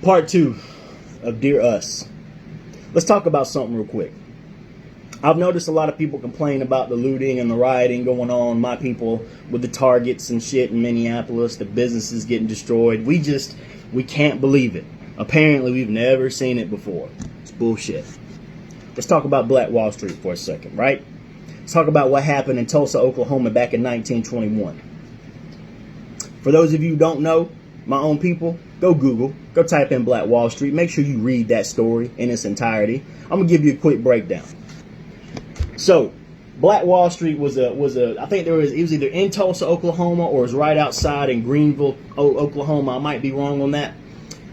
Part 2 of Dear Us. Let's talk about something real quick. I've noticed a lot of people complain about the looting and the rioting going on. My people with the Targets and shit in Minneapolis, the businesses getting destroyed. We can't believe it. Apparently, we've never seen it before. It's bullshit. Let's talk about Black Wall Street for a second, right? Let's talk about what happened in Tulsa, Oklahoma back in 1921. For those of you who don't know, my own people, go Google, go type in Black Wall Street. Make sure you read that story in its entirety. I'm gonna give you a quick breakdown. So, Black Wall Street was I think it was either in Tulsa, Oklahoma, or it was right outside in Greenville, Oklahoma. I might be wrong on that,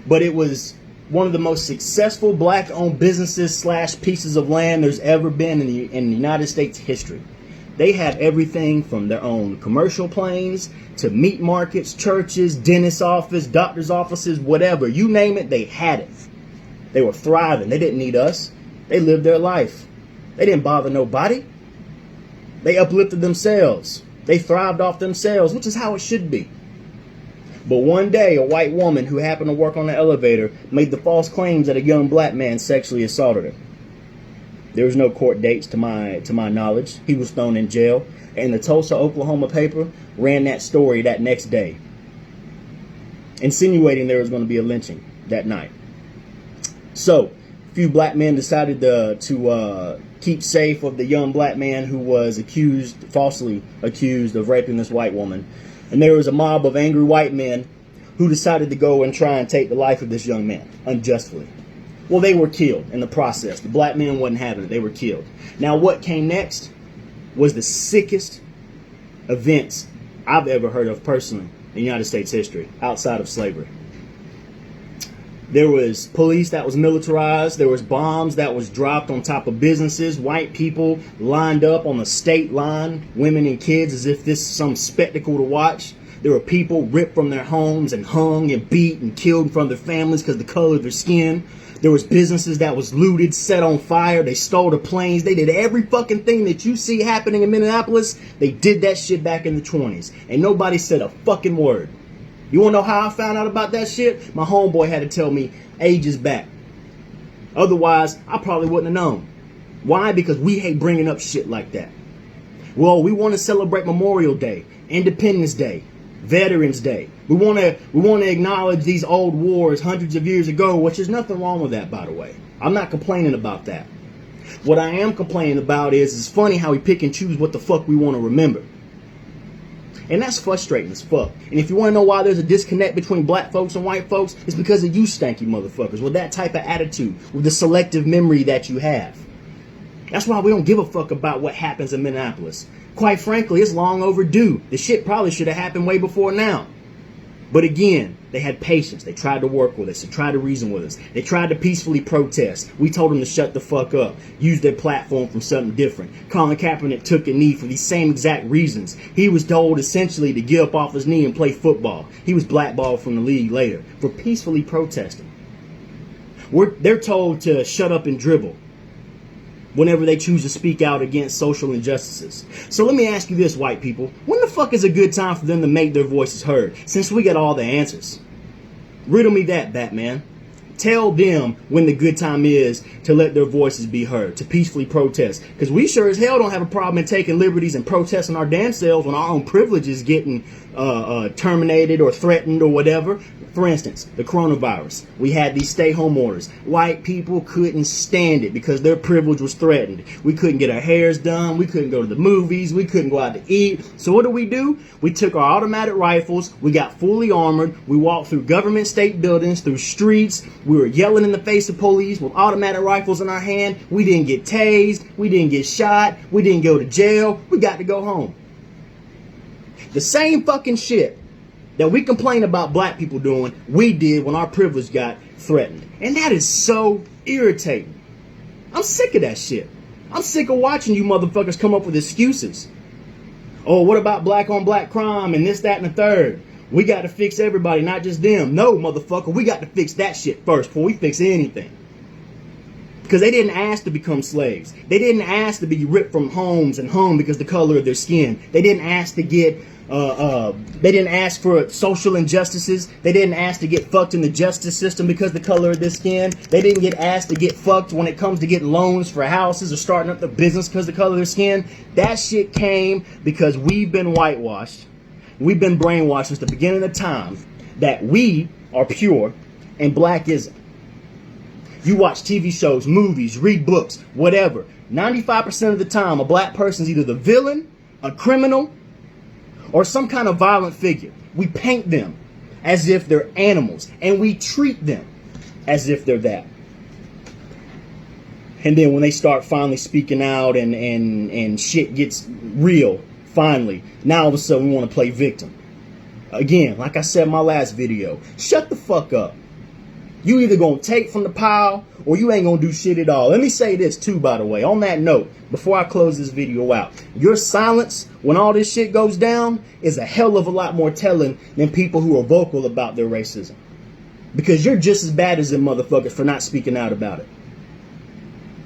but it was one of the most successful black-owned businesses / pieces of land there's ever been in the United States history. They had everything from their own commercial planes to meat markets, churches, dentist office, doctor's offices, whatever. You name it, they had it. They were thriving. They didn't need us. They lived their life. They didn't bother nobody. They uplifted themselves. They thrived off themselves, which is how it should be. But one day, a white woman who happened to work on the elevator made the false claims that a young black man sexually assaulted her. There was no court dates to my knowledge. He was thrown in jail. And the Tulsa, Oklahoma paper ran that story that next day, insinuating there was going to be a lynching that night. So, a few black men decided to keep safe of the young black man who was falsely accused of raping this white woman. And there was a mob of angry white men who decided to go and try and take the life of this young man unjustly. Well, they were killed in the process. The black men wasn't having it. They were killed. Now, what came next was the sickest events I've ever heard of personally in United States history, outside of slavery. There was police that was militarized. There was bombs that was dropped on top of businesses. White people lined up on the state line, women and kids, as if this is some spectacle to watch. There were people ripped from their homes and hung and beat and killed in front of their families because of the color of their skin. There was businesses that was looted, set on fire. They stole the planes. They did every fucking thing that you see happening in Minneapolis. They did that shit back in the 20s. And nobody said a fucking word. You want to know how I found out about that shit? My homeboy had to tell me ages back. Otherwise, I probably wouldn't have known. Why? Because we hate bringing up shit like that. Well, we want to celebrate Memorial Day, Independence Day, Veterans Day. We want to acknowledge these old wars hundreds of years ago, which is nothing wrong with that, by the way. I'm not complaining about that. What I am complaining about is it's funny how we pick and choose what the fuck we want to remember. And that's frustrating as fuck. And if you want to know why there's a disconnect between black folks and white folks, it's because of you stanky motherfuckers with that type of attitude, with the selective memory that you have. That's why we don't give a fuck about what happens in Minneapolis. Quite frankly, it's long overdue. The shit probably should have happened way before now. But again, they had patience. They tried to work with us. They tried to reason with us. They tried to peacefully protest. We told them to shut the fuck up. Use their platform for something different. Colin Kaepernick took a knee for these same exact reasons. He was told essentially to get up off his knee and play football. He was blackballed from the league later for peacefully protesting. They're told to shut up and dribble whenever they choose to speak out against social injustices. So let me ask you this, white people. When the fuck is a good time for them to make their voices heard, since we got all the answers? Riddle me that, Batman. Tell them when the good time is to let their voices be heard, to peacefully protest. Because we sure as hell don't have a problem in taking liberties and protesting our damn selves when our own privileges getting terminated or threatened or whatever. For instance, the coronavirus. We had these stay-home orders. White people couldn't stand it because their privilege was threatened. We couldn't get our hairs done. We couldn't go to the movies. We couldn't go out to eat. So what do? We took our automatic rifles. We got fully armored. We walked through government state buildings, through streets. We were yelling in the face of police with automatic rifles in our hand. We didn't get tased. We didn't get shot. We didn't go to jail. We got to go home. The same fucking shit that we complain about black people doing, we did when our privilege got threatened. And that is so irritating. I'm sick of that shit. I'm sick of watching you motherfuckers come up with excuses. Oh, what about black on black crime and this, that, and the third? We got to fix everybody, not just them. No, motherfucker, we got to fix that shit first before we fix anything. Because they didn't ask to become slaves. They didn't ask to be ripped from homes and home because the color of their skin. They didn't ask to get, they didn't ask for social injustices. They didn't ask to get fucked in the justice system because the color of their skin. They didn't get asked to get fucked when it comes to getting loans for houses or starting up the business because of the color of their skin. That shit came because we've been whitewashed. We've been brainwashed since the beginning of time that we are pure and black isn't. You watch TV shows, movies, read books, whatever. 95% of the time, a black person is either the villain, a criminal, or some kind of violent figure. We paint them as if they're animals, and we treat them as if they're that. And then when they start finally speaking out and shit gets real, finally, now all of a sudden we want to play victim. Again, like I said in my last video, shut the fuck up. You either gonna take from the pile or you ain't gonna do shit at all. Let me say this too, by the way, on that note, before I close this video out. Your silence when all this shit goes down is a hell of a lot more telling than people who are vocal about their racism. Because you're just as bad as them motherfuckers for not speaking out about it.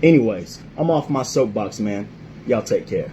Anyways, I'm off my soapbox, man. Y'all take care.